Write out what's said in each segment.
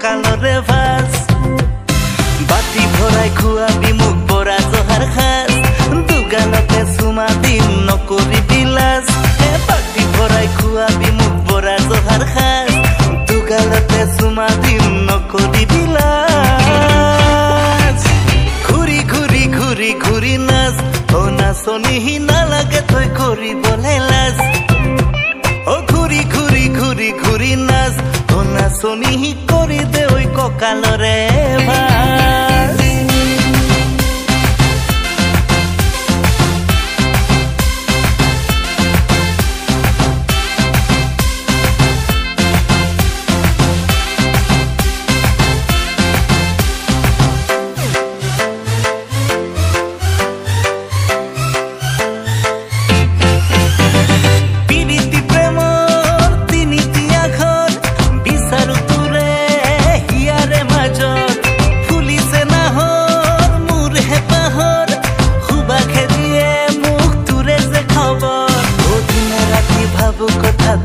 কঁকালৰে ভাস বাটি ভৰাই খুৱাবি মোক বৰা জহাৰ খাস দুগালতে চুমা দিম নকৰি বিলাস বাটি ভৰাই খুৱাবি মোক বৰা জহাৰ খাস দুগালতে চুমা দিম নকৰি বিলাস ঘূৰি ঘূৰি ঘূৰি ঘূৰি নাচ ও নাচনি নালাগে তই কৰিবলৈ লাজ ও ঘূৰি ঘূৰি ঘূৰি ঘূৰি নাচ ও নাচনি কৰি দে ঐ কঁকালৰে ভাস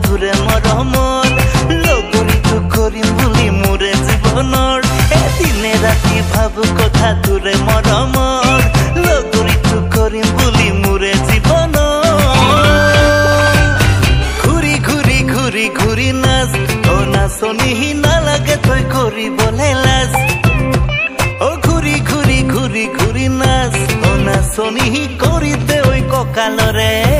তোৰে মৰমৰ লগৰীটো কৰিম বুলি মোৰে জীৱনৰ এদিনে ৰাতি ভাবো কথা তোৰে মৰমৰ লগৰীটো কৰিম বুলি মোৰে জীৱনৰ ঘূৰি ঘূৰি ঘূৰি ঘূৰি নাচ ও নাচনি নালাগে তই কৰিবলৈ লাজ ও ঘূৰি ঘূৰি ঘূৰি ঘূৰি নাচ ও নাচনি কৰি দে ঐ কঁকালৰে